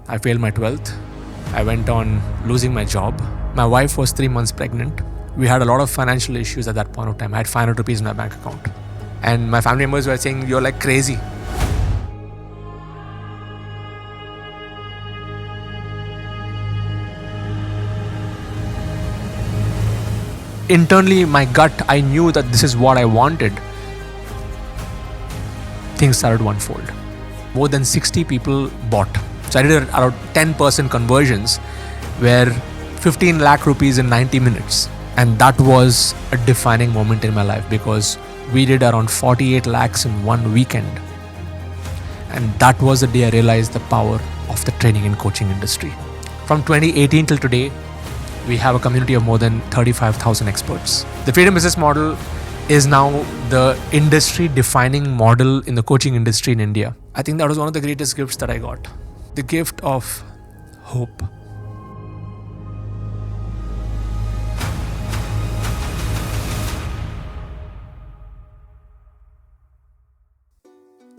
I failed my 12th. I went on losing my job. My wife was 3 months pregnant. We had a lot of financial issues at that point of time. I had 500 rupees in my bank account. And my family members were saying, "You're like crazy." Internally, my gut, I knew that this is what I wanted. Things started to unfold. More than 60 people bought. So I did around 10% conversions, where 15 lakh rupees in 90 minutes. And that was a defining moment in my life, because we did around 48 lakhs in one weekend. And that was the day I realized the power of the training and coaching industry. From 2018 till today, we have a community of more than 35,000 experts. The Freedom Business Model is now the industry defining model in the coaching industry in India. I think that was one of the greatest gifts that I got. The gift of hope.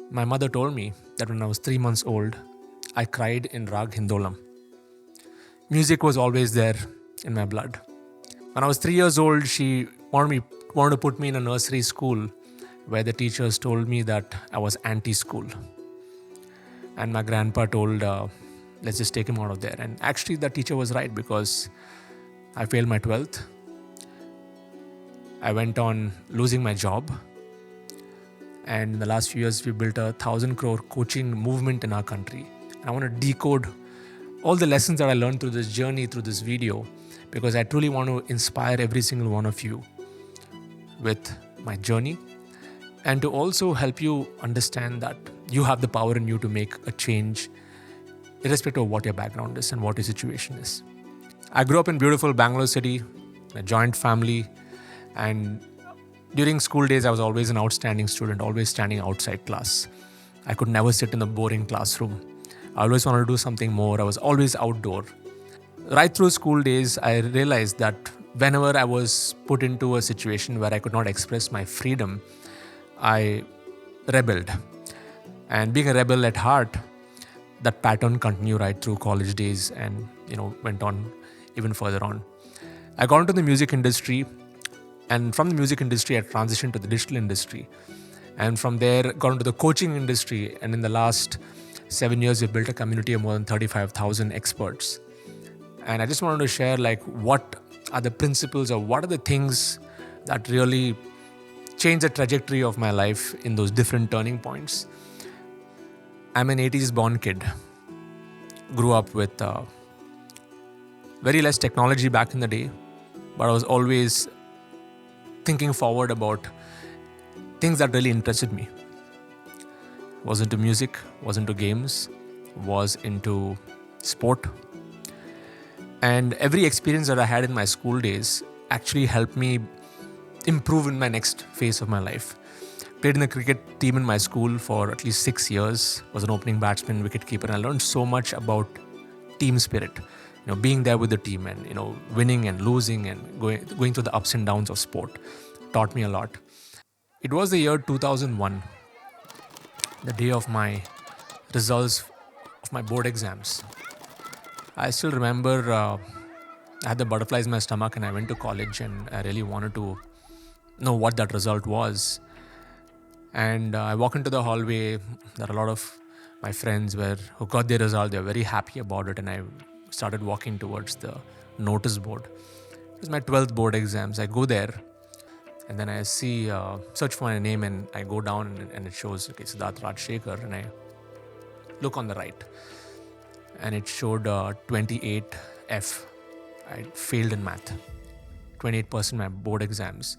My mother told me that when I was 3 months old, I cried in Rag Hindolam. Music was always there in my blood. When I was 3 years old, she wanted to put me in a nursery school where the teachers told me that I was anti-school. And my grandpa told, let's just take him out of there. And actually that teacher was right, because I failed my 12th. I went on losing my job. And in the last few years, we built 1,000 crore coaching movement in our country. And I want to decode all the lessons that I learned through this journey, through this video, because I truly want to inspire every single one of you with my journey, and to also help you understand that you have the power in you to make a change, irrespective of what your background is and what your situation is. I grew up in beautiful Bangalore city, a joint family, and during school days, I was always an outstanding student, always standing outside class. I could never sit in a boring classroom. I always wanted to do something more. I was always outdoor. Right through school days, I realized that whenever I was put into a situation where I could not express my freedom, I rebelled. And being a rebel at heart, that pattern continued right through college days and went on even further on. I got into the music industry, and from the music industry, I transitioned to the digital industry. And from there, got into the coaching industry. And in the last 7 years, we've built a community of more than 35,000 experts. And I just wanted to share what are the principles, or what are the things that really changed the trajectory of my life in those different turning points. I'm an 80s born kid. Grew up with very less technology back in the day, but I was always thinking forward about things that really interested me. Was into music, was into games, was into sport. And every experience that I had in my school days actually helped me improve in my next phase of my life. Played in the cricket team in my school for at least 6 years, was an opening batsman, wicketkeeper, and I learned so much about team spirit. Being there with the team and, winning and losing and going through the ups and downs of sport taught me a lot. It was the year 2001, the day of my results of my board exams. I still remember I had the butterflies in my stomach, and I went to college, and I really wanted to know what that result was. And I walk into the hallway. There are a lot of my friends who got their result. They were very happy about it, and I started walking towards the notice board. It was my 12th board exams. I go there, and then I search for my name, and I go down, and it shows, Siddharth Rajsekar, and I look on the right, and it showed 28F. I failed in math, 28% my board exams.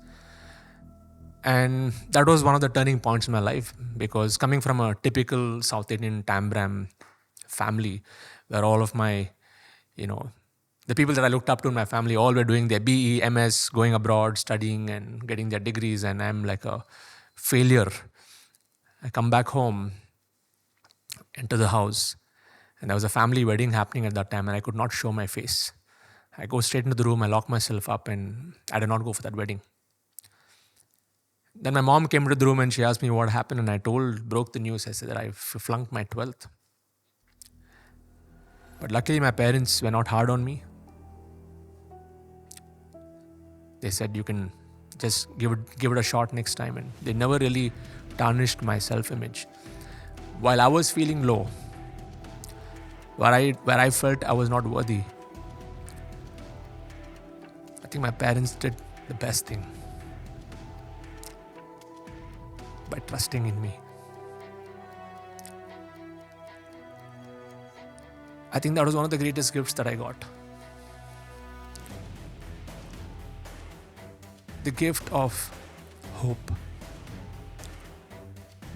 And that was one of the turning points in my life, because coming from a typical South Indian Tambram family, where all of my, the people that I looked up to in my family all were doing their BE, MS, going abroad, studying and getting their degrees, and I'm like a failure. I come back home, enter the house, and there was a family wedding happening at that time, and I could not show my face. I go straight into the room, I lock myself up, and I did not go for that wedding. Then my mom came into the room and she asked me what happened, and I broke the news. I said that I flunked my 12th. But luckily my parents were not hard on me. They said you can just give it a shot next time, and they never really tarnished my self-image. While I was feeling low, where I felt I was not worthy, I think my parents did the best thing by trusting in me. I think that was one of the greatest gifts that I got. The gift of hope.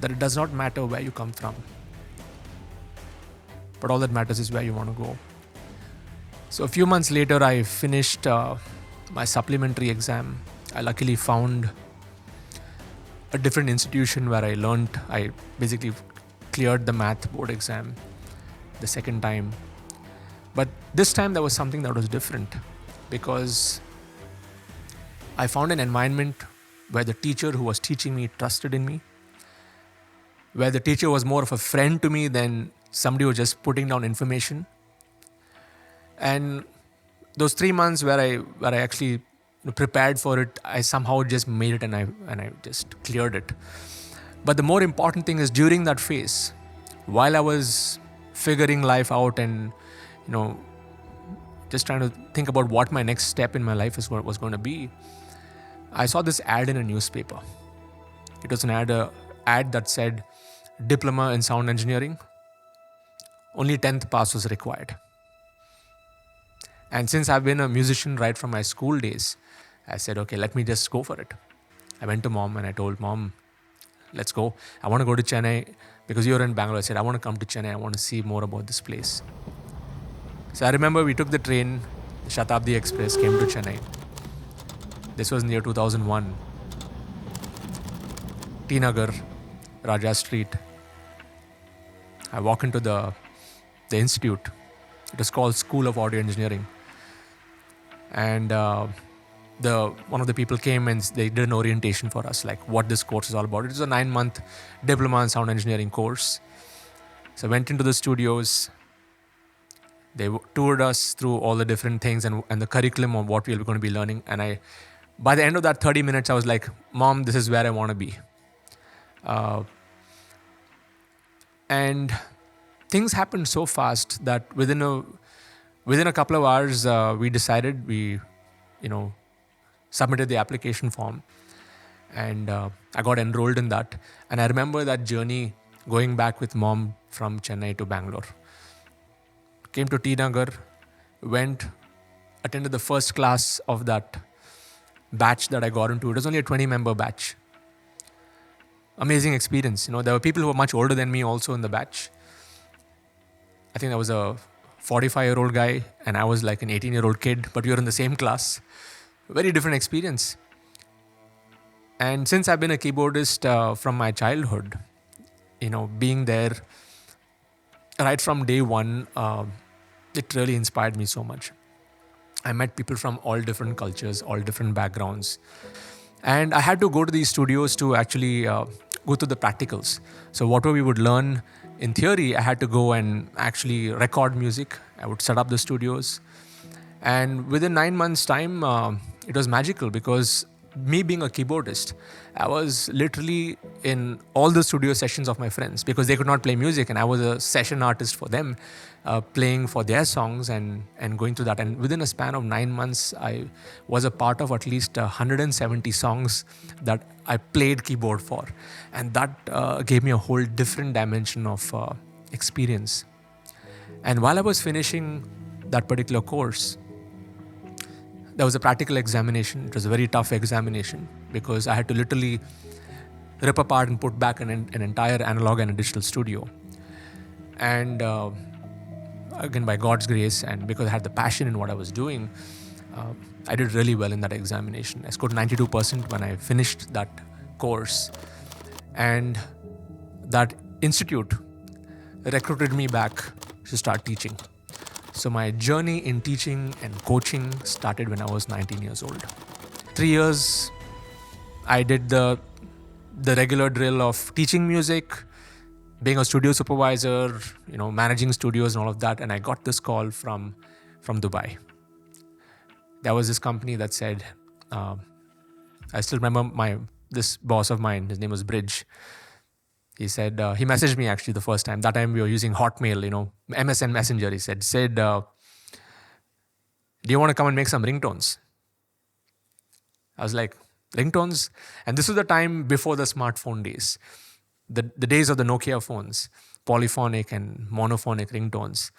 That it does not matter where you come from, but all that matters is where you want to go. So a few months later, I finished my supplementary exam. I luckily found a different institution where I basically cleared the math board exam the second time. But this time there was something that was different, because I found an environment where the teacher who was teaching me trusted in me, where the teacher was more of a friend to me than somebody who was just putting down information. And those 3 months where I actually prepared for it, I somehow just made it, and I just cleared it. But the more important thing is, during that phase, while I was figuring life out and just trying to think about what my next step in my life was going to be, I saw this ad in a newspaper. It was an ad that said diploma in sound engineering. Only 10th pass was required. And since I've been a musician right from my school days, I said, okay, let me just go for it. I went to mom and I told mom, let's go. I want to go to Chennai because you're in Bangalore. I said, I want to come to Chennai. I want to see more about this place. So I remember we took the train, the Shatabdi Express, came to Chennai. This was near 2001. T Nagar, Raja Street. I walk into the institute. It was called School of Audio Engineering. And one of the people came and they did an orientation for us, like what this course is all about. It was a 9-month diploma in sound engineering course. So I went into the studios. They toured us through all the different things and the curriculum of what we were going to be learning. And by the end of that 30 minutes, I was like, Mom, this is where I want to be. And things happened so fast that within a couple of hours, we decided, we submitted the application form, and I got enrolled in that. And I remember that journey going back with mom from Chennai to Bangalore. Came to T Nagar, attended the first class of that batch that I got into. It was only a 20-member batch. Amazing experience. There were people who were much older than me also in the batch. I think there was a 45-year-old guy and I was like an 18-year-old kid, but we were in the same class. Very different experience. And since I've been a keyboardist from my childhood, being there right from day one, it really inspired me so much. I met people from all different cultures, all different backgrounds. And I had to go to these studios to actually go through the practicals. So whatever we would learn in theory, I had to go and actually record music. I would set up the studios. And within 9 months' time, it was magical, because me being a keyboardist, I was literally in all the studio sessions of my friends, because they could not play music and I was a session artist for them, playing for their songs and going through that. And within a span of 9 months, I was a part of at least 170 songs that I played keyboard for. And that gave me a whole different dimension of experience. And while I was finishing that particular course, there was a practical examination. It was a very tough examination because I had to literally rip apart and put back an entire analog and a digital studio. And again, by God's grace and because I had the passion in what I was doing, I did really well in that examination. I scored 92% when I finished that course. And that institute recruited me back to start teaching. So my journey in teaching and coaching started when I was 19 years old. 3 years, I did the regular drill of teaching music, being a studio supervisor, managing studios and all of that. And I got this call from Dubai. There was this company that said, I still remember this boss of mine, his name was Bridge. He said, he messaged me actually the first time. That time we were using Hotmail, MSN Messenger. He said, do you want to come and make some ringtones? I was like, ringtones? And this was the time before the smartphone days, the days of the Nokia phones, polyphonic and monophonic ringtones.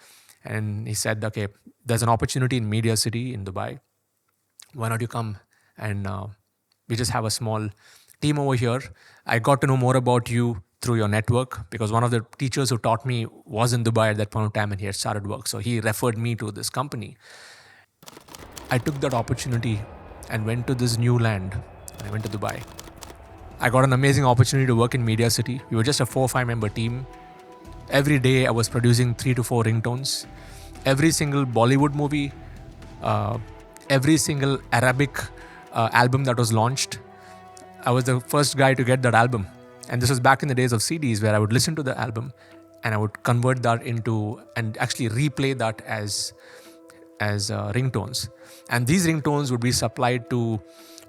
And he said, okay, there's an opportunity in Media City in Dubai. Why not you come and we just have a small team over here. I got to know more about you through your network because one of the teachers who taught me was in Dubai at that point of time and he had started work. So he referred me to this company. I took that opportunity and went to this new land. I went to Dubai. I got an amazing opportunity to work in Media City. We were just a 4 or 5 member team. Every day I was producing 3 to 4 ringtones. Every single Bollywood movie, every single Arabic album that was launched, I was the first guy to get that album. And this was back in the days of CDs where I would listen to the album and I would convert that into and actually replay that as ringtones. And these ringtones would be supplied to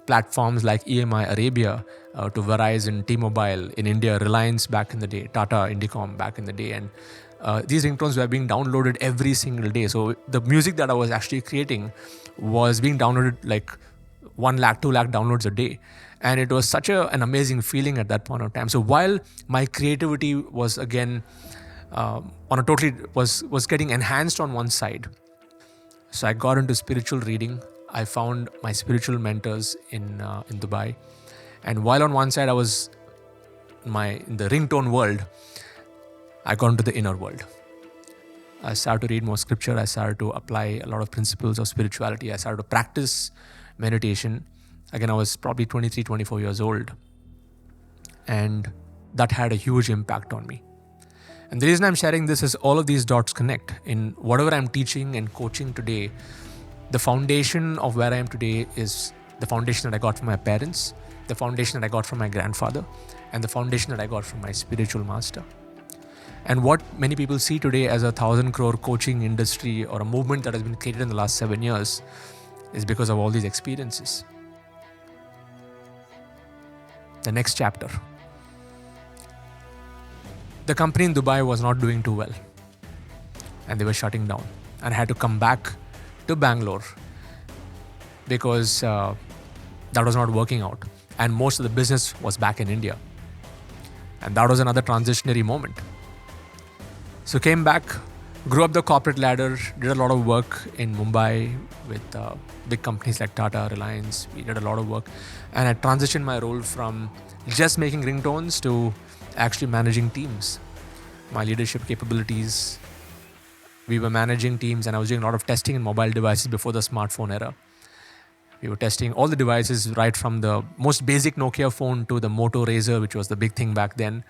platforms like EMI Arabia, to Verizon, T-Mobile, in India, Reliance back in the day, Tata, Indicom back in the day. And these ringtones were being downloaded every single day. So the music that I was actually creating was being downloaded like 1 lakh, 2 lakh downloads a day. And it was such an amazing feeling at that point of time. So while my creativity was again was getting enhanced on one side, so I got into spiritual reading. I found my spiritual mentors in Dubai. And while on one side I was in the ringtone world, I got into the inner world. I started to read more scripture. I started to apply a lot of principles of spirituality. I started to practice meditation. Again, I was probably 23, 24 years old. And that had a huge impact on me. And the reason I'm sharing this is all of these dots connect. In whatever I'm teaching and coaching today, the foundation of where I am today is the foundation that I got from my parents, the foundation that I got from my grandfather, and the foundation that I got from my spiritual master. And what many people see today as a 1,000 crore coaching industry or a movement that has been created in the last 7 years is because of all these experiences. The next chapter. The company in Dubai was not doing too well and they were shutting down, and I had to come back to Bangalore because that was not working out, and most of the business was back in India, and that was another transitionary moment. So came back, grew up the corporate ladder, did a lot of work in Mumbai with big companies like Tata, Reliance. We did a lot of work, and I transitioned my role from just making ringtones to actually managing teams. My leadership capabilities, we were managing teams, and I was doing a lot of testing in mobile devices before the smartphone era. We were testing all the devices, right from the most basic Nokia phone to the Moto Razr, which was the big thing back then.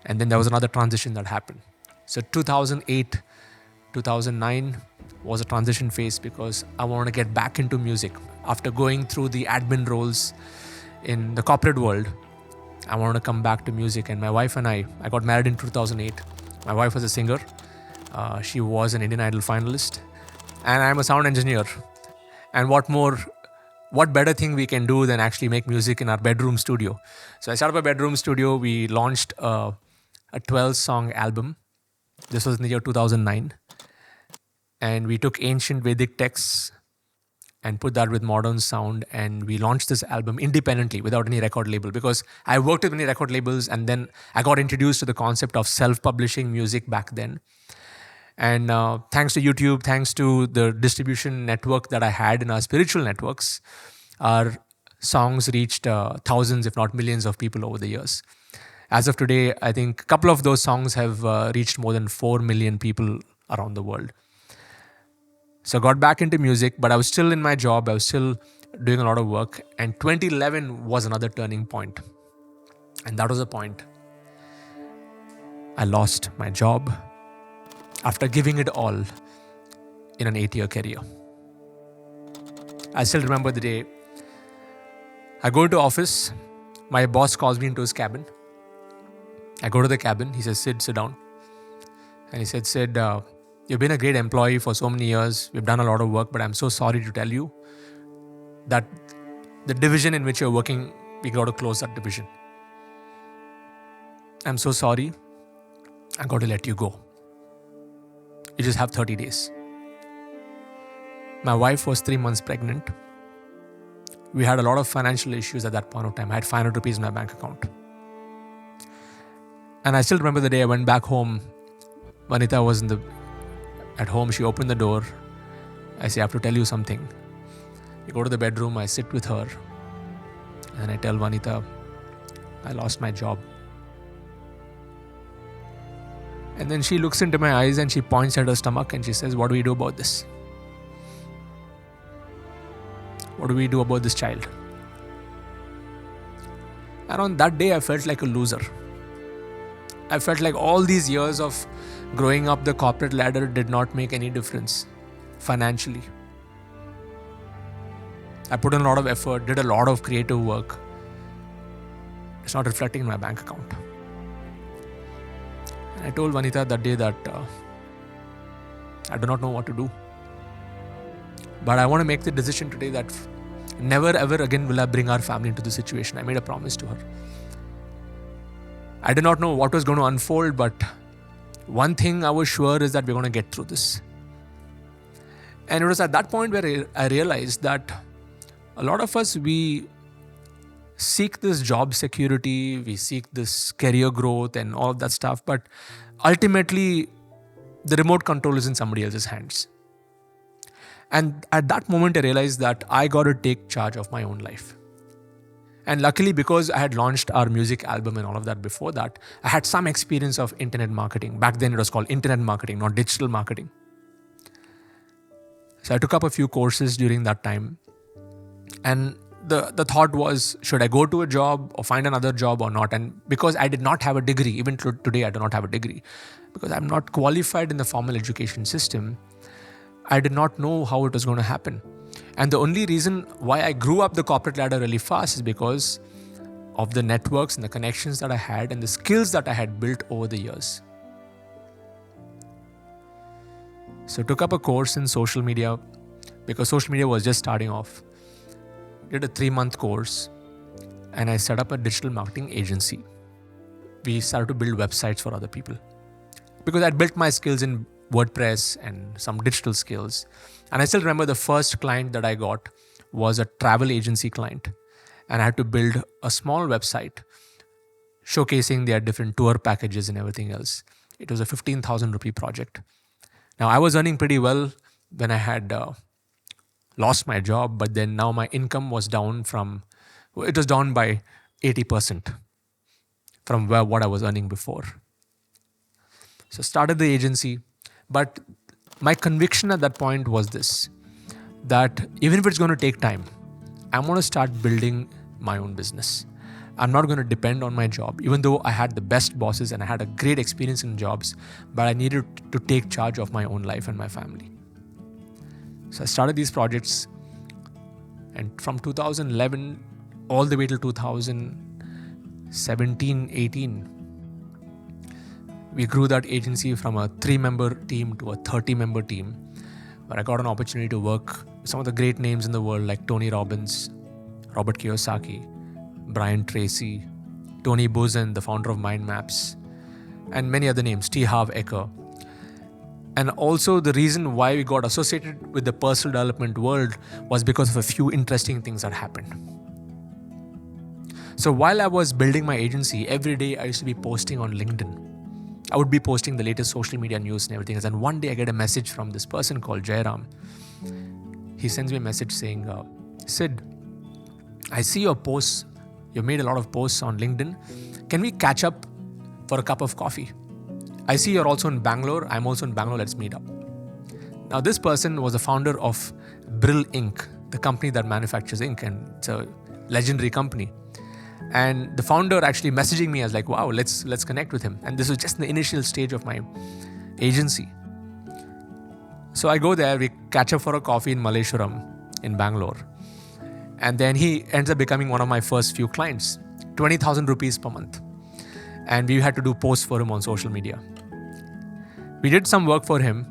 And then there was another transition that happened. So 2008, 2009 was a transition phase because I wanted to get back into music. After going through the admin roles in the corporate world, I wanted to come back to music. And my wife and I got married in 2008. My wife was a singer. She was an Indian Idol finalist. And I'm a sound engineer. And what better thing we can do than actually make music in our bedroom studio? So I started up a bedroom studio. We launched a 12-song album. This was in the year 2009. And we took ancient Vedic texts and put that with modern sound. And we launched this album independently without any record label, because I worked with many record labels, and then I got introduced to the concept of self-publishing music back then. And thanks to YouTube, thanks to the distribution network that I had in our spiritual networks, our songs reached thousands, if not millions of people over the years. As of today, I think a couple of those songs have reached more than 4 million people around the world. So I got back into music, but I was still in my job. I was still doing a lot of work. And 2011 was another turning point. And that was the point. I lost my job after giving it all in an 8-year career. I still remember the day. I go to office. My boss calls me into his cabin. I go to the cabin. He says, Sid, sit down. And he said, Sid, you've been a great employee for so many years. We've done a lot of work, but I'm so sorry to tell you that the division in which you're working, we got to close that division. I'm so sorry. I got to let you go. You just have 30 days. My wife was 3 months pregnant. We had a lot of financial issues at that point of time. I had 500 rupees in my bank account. And I still remember the day I went back home. Vanita was at home. She opened the door. I say, I have to tell you something. We go to the bedroom. I sit with her. And I tell Vanita, I lost my job. And then she looks into my eyes and she points at her stomach and she says, what do we do about this? What do we do about this child? And on that day, I felt like a loser. I felt like all these years of growing up the corporate ladder did not make any difference financially. I put in a lot of effort, did a lot of creative work. It's not reflecting in my bank account. And I told Vanita that day that I do not know what to do. But I want to make the decision today that never ever again will I bring our family into this situation. I made a promise to her. I did not know what was going to unfold, but one thing I was sure is that we're going to get through this. And it was at that point where I realized that a lot of us, we seek this job security, we seek this career growth and all of that stuff, but ultimately the remote control is in somebody else's hands. And at that moment, I realized that I got to take charge of my own life. And luckily, because I had launched our music album and all of that before that, I had some experience of internet marketing. Back then, it was called internet marketing, not digital marketing. So I took up a few courses during that time. And the thought was, should I go to a job or find another job or not? And because I did not have a degree, even today, I do not have a degree, because I'm not qualified in the formal education system, I did not know how it was going to happen. And the only reason why I grew up the corporate ladder really fast is because of the networks and the connections that I had and the skills that I had built over the years. So I took up a course in social media because social media was just starting off. Did a 3-month course and I set up a digital marketing agency. We started to build websites for other people because I'd built my skills in WordPress and some digital skills. And I still remember the first client that I got was a travel agency client. And I had to build a small website showcasing their different tour packages and everything else. It was a 15,000 rupee project. Now I was earning pretty well when I had lost my job, but then now my income was down by 80% from what I was earning before. So started the agency. But my conviction at that point was this, that even if it's going to take time, I'm going to start building my own business. I'm not going to depend on my job, even though I had the best bosses and I had a great experience in jobs, but I needed to take charge of my own life and my family. So I started these projects, and from 2011 all the way till 2017, 18, we grew that agency from a 3-member team to a 30-member team, where I got an opportunity to work with some of the great names in the world like Tony Robbins, Robert Kiyosaki, Brian Tracy, Tony Buzan, the founder of Mind Maps, and many other names, T. Harv Eker. And also the reason why we got associated with the personal development world was because of a few interesting things that happened. So while I was building my agency, every day I used to be posting on LinkedIn. I would be posting the latest social media news and everything. And one day I get a message from this person called Jairam. He sends me a message saying, Sid, I see your posts. You made a lot of posts on LinkedIn. Can we catch up for a cup of coffee? I see you're also in Bangalore. I'm also in Bangalore. Let's meet up. Now, this person was the founder of Brill Ink, the company that manufactures ink, and it's a legendary company. And the founder actually messaging me as like, wow, let's connect with him. And this was just the initial stage of my agency. So I go there, we catch up for a coffee in Malleshwaram in Bangalore. And then he ends up becoming one of my first few clients, 20,000 rupees per month. and we had to do posts for him on social media. We did some work for him,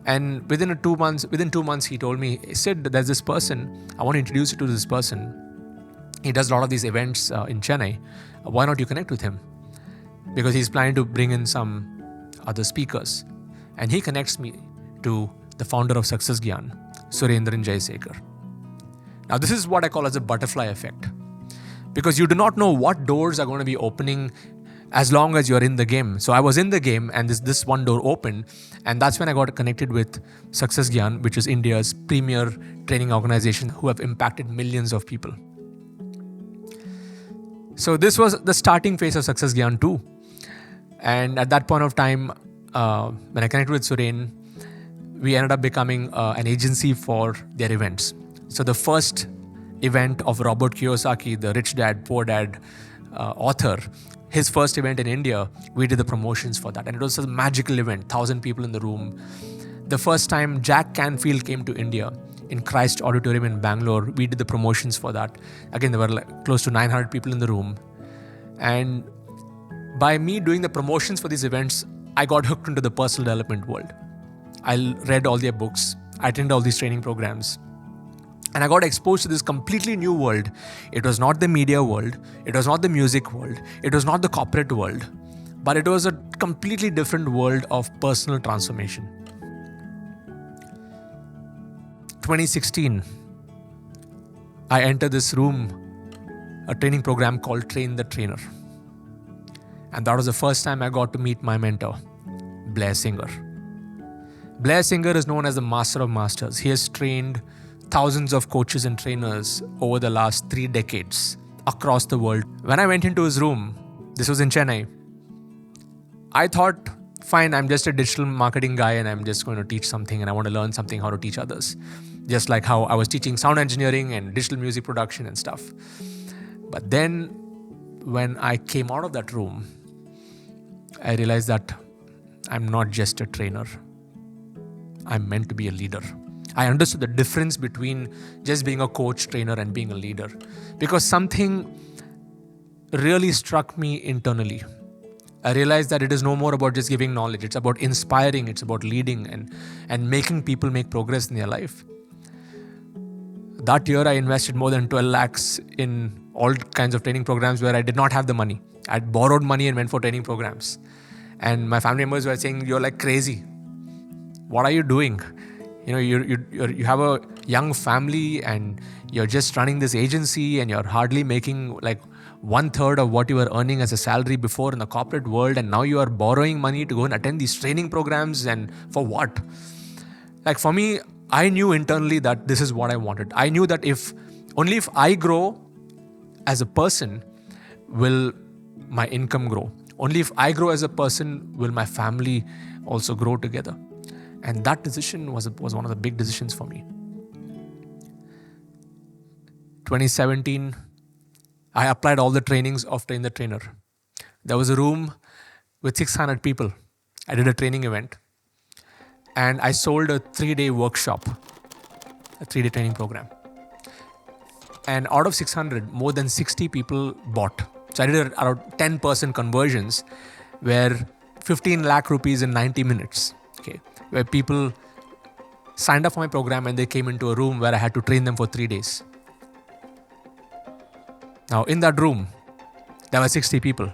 and within 2 months, he told me, Sid, there's this person. I want to introduce you to this person. He does a lot of these events in Chennai. Why not you connect with him? Because he's planning to bring in some other speakers. And he connects me to the founder of Success Gyan, Siddharth Rajsekar. Now, this is what I call as a butterfly effect. Because you do not know what doors are going to be opening as long as you're in the game. So I was in the game, and this one door opened, and that's when I got connected with Success Gyan, which is India's premier training organization who have impacted millions of people. So this was the starting phase of Success Gyan 2. And at that point of time, when I connected with Suren, we ended up becoming an agency for their events. So the first event of Robert Kiyosaki, the Rich Dad, Poor Dad author, his first event in India, we did the promotions for that. And it was a magical event, 1,000 people in the room. The first time Jack Canfield came to India in Christ Auditorium in Bangalore, we did the promotions for that. Again, there were close to 900 people in the room. And by me doing the promotions for these events, I got hooked into the personal development world. I read all their books. I attended all these training programs. And I got exposed to this completely new world. It was not the media world. It was not the music world. It was not the corporate world. But it was a completely different world of personal transformation. 2016, I entered this room, a training program called Train the Trainer. And that was the first time I got to meet my mentor, Blair Singer. Blair Singer is known as the master of masters. He has trained thousands of coaches and trainers over the last 3 decades across the world. When I went into his room, this was in Chennai, I thought, fine, I'm just a digital marketing guy and I'm just going to teach something and I want to learn something how to teach others. Just like how I was teaching sound engineering and digital music production and stuff. But then when I came out of that room, I realized that I'm not just a trainer. I'm meant to be a leader. I understood the difference between just being a coach, trainer, and being a leader. Because something really struck me internally. I realized that it is no more about just giving knowledge. It's about inspiring. It's about leading and making people make progress in their life. That year, I invested more than 12 lakhs in all kinds of training programs where I did not have the money. I borrowed money and went for training programs. And my family members were saying, you're like crazy. What are you doing? You know, you have a young family and you're just running this agency and you're hardly making like 1/3 of what you were earning as a salary before in the corporate world. And now you are borrowing money to go and attend these training programs, and for what? Like for me, I knew internally that this is what I wanted. I knew that only if I grow as a person will my income grow. Only if I grow as a person will my family also grow together. And that decision was one of the big decisions for me. 2017, I applied all the trainings of Train the Trainer. There was a room with 600 people. I did a training event. And I sold a 3-day workshop, a 3-day training program. And out of 600, more than 60 people bought. So I did around 10% conversions where 15 lakh rupees in 90 minutes. Okay, where people signed up for my program and they came into a room where I had to train them for 3 days. Now in that room, there were 60 people,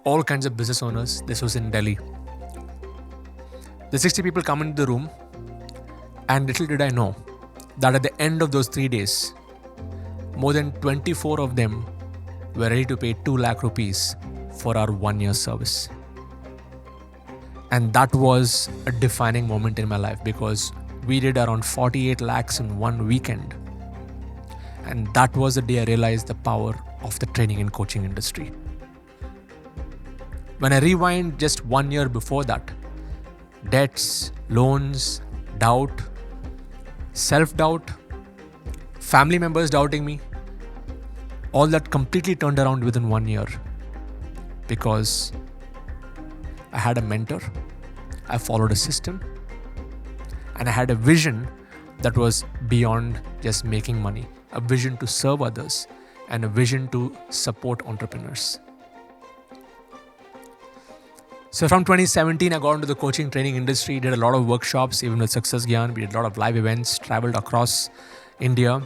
all kinds of business owners. This was in Delhi. The 60 people come into the room, and little did I know that at the end of those 3 days, more than 24 of them were ready to pay 2 lakh rupees for our 1-year service. And that was a defining moment in my life because we did around 48 lakhs in one weekend. And that was the day I realized the power of the training and coaching industry. When I rewind just 1 year before that, debts, loans, doubt, self-doubt, family members doubting me, all that completely turned around within 1 year because I had a mentor, I followed a system, and I had a vision that was beyond just making money, a vision to serve others and a vision to support entrepreneurs. So from 2017, I got into the coaching training industry, did a lot of workshops, even with Success Gyan. We did a lot of live events, traveled across India,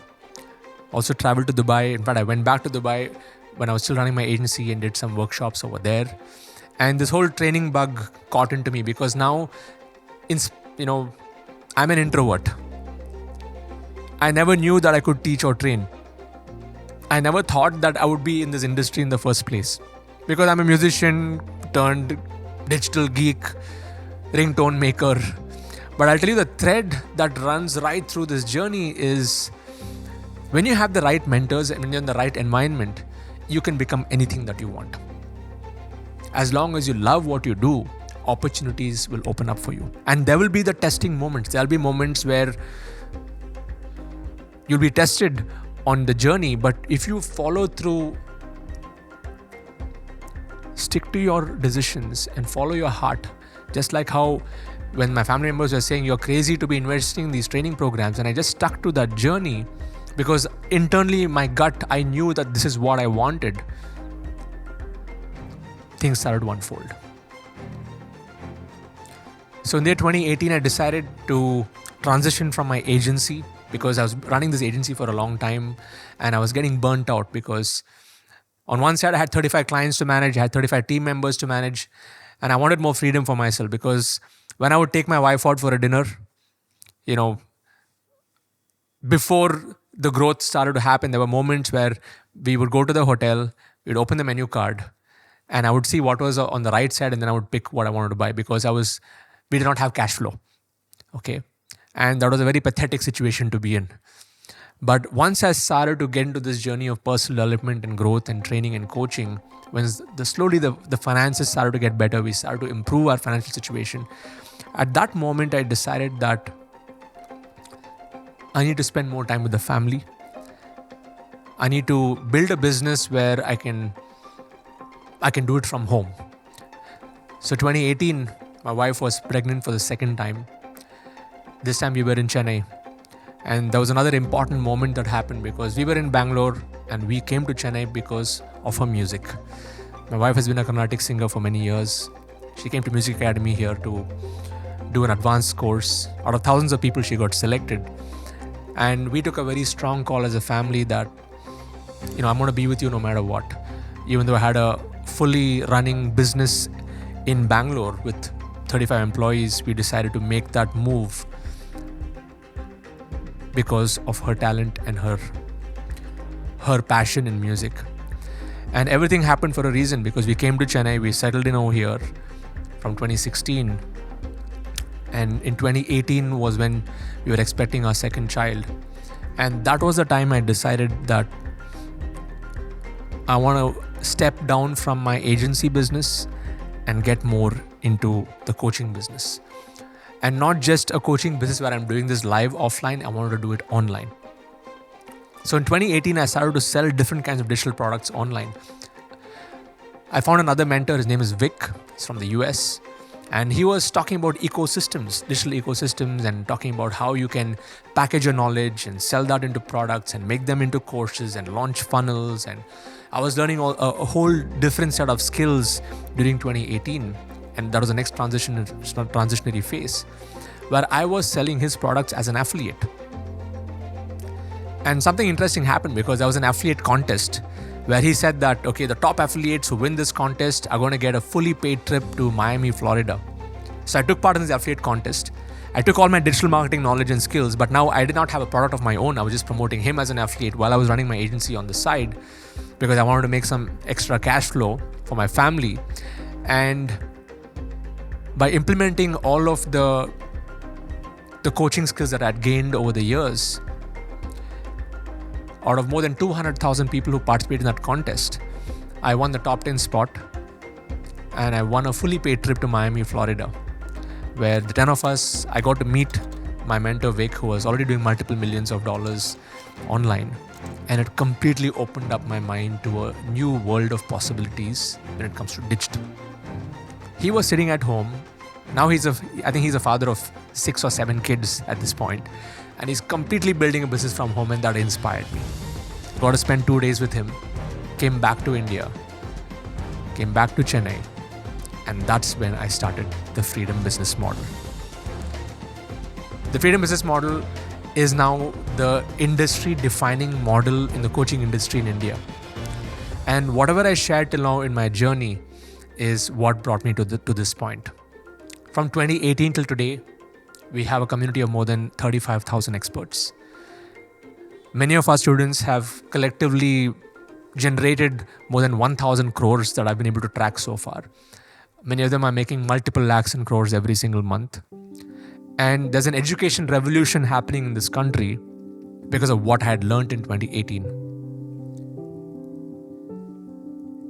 also traveled to Dubai. In fact, I went back to Dubai when I was still running my agency and did some workshops over there. And this whole training bug caught into me because now, I'm an introvert. I never knew that I could teach or train. I never thought that I would be in this industry in the first place because I'm a musician turned digital geek, ringtone maker. But I'll tell you, the thread that runs right through this journey is when you have the right mentors and when you're in the right environment, you can become anything that you want. As long as you love what you do, opportunities will open up for you. And there will be the testing moments. There'll be moments where you'll be tested on the journey, but if you follow through, stick to your decisions and follow your heart. Just like how when my family members were saying, you're crazy to be investing in these training programs, and I just stuck to that journey because internally, my gut, I knew that this is what I wanted. Things started to unfold. So in the year 2018, I decided to transition from my agency because I was running this agency for a long time and I was getting burnt out because on one side, I had 35 clients to manage, I had 35 team members to manage, and I wanted more freedom for myself because when I would take my wife out for a dinner, before the growth started to happen, there were moments where we would go to the hotel, we'd open the menu card, and I would see what was on the right side, and then I would pick what I wanted to buy because we did not have cash flow. Okay. And that was a very pathetic situation to be in. But once I started to get into this journey of personal development and growth and training and coaching, when slowly the finances started to get better, we started to improve our financial situation. At that moment, I decided that I need to spend more time with the family. I need to build a business where I can do it from home. So 2018, my wife was pregnant for the second time. This time we were in Chennai. And there was another important moment that happened because we were in Bangalore and we came to Chennai because of her music. My wife has been a Carnatic singer for many years. She came to Music Academy here to do an advanced course. Out of thousands of people, she got selected. And we took a very strong call as a family that, I'm going to be with you no matter what. Even though I had a fully running business in Bangalore with 35 employees, we decided to make that move because of her talent and her passion in music. And everything happened for a reason because we came to Chennai, we settled in over here from 2016. And in 2018 was when we were expecting our second child. And that was the time I decided that I want to step down from my agency business and get more into the coaching business. And not just a coaching business where I'm doing this live offline, I wanted to do it online. So in 2018, I started to sell different kinds of digital products online. I found another mentor, his name is Vic, he's from the US. And he was talking about ecosystems, digital ecosystems, and talking about how you can package your knowledge and sell that into products and make them into courses and launch funnels. And I was learning a whole different set of skills during 2018. And that was the next transitionary phase where I was selling his products as an affiliate. And something interesting happened because there was an affiliate contest where he said that, okay, the top affiliates who win this contest are going to get a fully paid trip to Miami, Florida. So I took part in this affiliate contest. I took all my digital marketing knowledge and skills, but now I did not have a product of my own. I was just promoting him as an affiliate while I was running my agency on the side because I wanted to make some extra cash flow for my family. And by implementing all of the coaching skills that I had gained over the years, out of more than 200,000 people who participated in that contest, I won the top 10 spot and I won a fully paid trip to Miami, Florida, where the 10 of us, I got to meet my mentor Vic, who was already doing multiple millions of dollars online. And it completely opened up my mind to a new world of possibilities when it comes to digital. He was sitting at home. Now I think he's a father of 6 or 7 kids at this point. And he's completely building a business from home, and that inspired me. Got to spend 2 days with him. Came back to India. Came back to Chennai. And that's when I started the Freedom Business Model. The Freedom Business Model is now the industry-defining model in the coaching industry in India. And whatever I shared till now in my journey is what brought me to this point. From 2018 till today, we have a community of more than 35,000 experts. Many of our students have collectively generated more than 1,000 crores that I've been able to track so far. Many of them are making multiple lakhs and crores every single month. And there's an education revolution happening in this country because of what I had learned in 2018.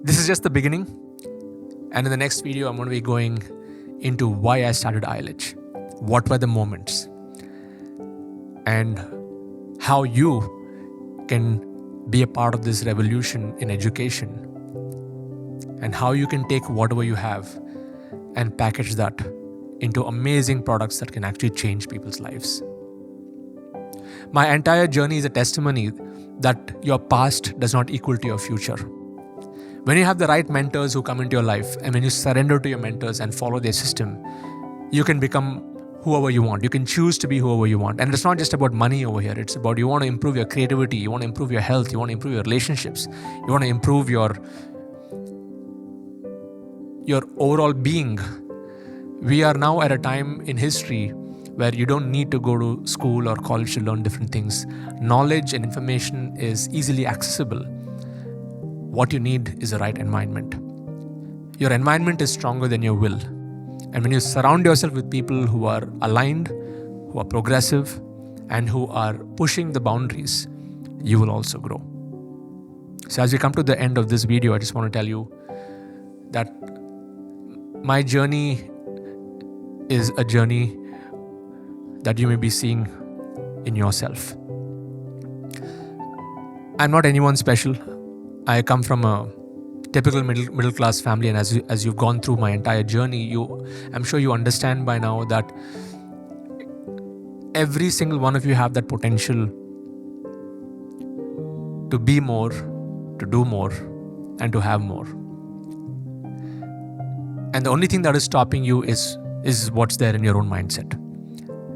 This is just the beginning. And in the next video, I'm going to be going into why I started ILH. What were the moments? And how you can be a part of this revolution in education. And how you can take whatever you have and package that into amazing products that can actually change people's lives. My entire journey is a testimony that your past does not equal to your future. When you have the right mentors who come into your life, and when you surrender to your mentors and follow their system, you can become whoever you want. You can choose to be whoever you want. And it's not just about money over here. It's about you want to improve your creativity, you want to improve your health, you want to improve your relationships, you want to improve your overall being. We are now at a time in history where you don't need to go to school or college to learn different things. Knowledge and information is easily accessible. What you need is the right environment. Your environment is stronger than your will. And when you surround yourself with people who are aligned, who are progressive, and who are pushing the boundaries, you will also grow. So as we come to the end of this video, I just want to tell you that my journey is a journey that you may be seeing in yourself. I'm not anyone special. I come from a typical middle class family, and as you've gone through my entire journey, I'm sure you understand by now that every single one of you have that potential to be more, to do more, and to have more. And the only thing that is stopping you is what's there in your own mindset.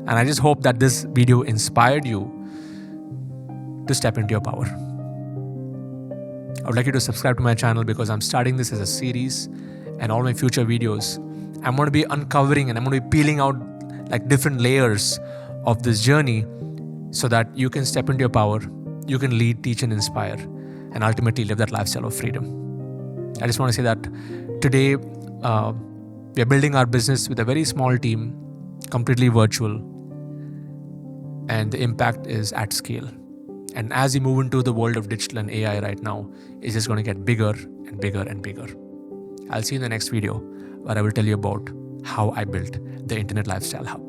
And I just hope that this video inspired you to step into your power. I would like you to subscribe to my channel because I'm starting this as a series, and all my future videos, I'm going to be uncovering and I'm going to be peeling out like different layers of this journey so that you can step into your power, you can lead, teach, and inspire, and ultimately live that lifestyle of freedom. I just want to say that today we are building our business with a very small team, completely virtual, and the impact is at scale. And as we move into the world of digital and AI right now, it's just going to get bigger and bigger and bigger. I'll see you in the next video where I will tell you about how I built the Internet Lifestyle Hub.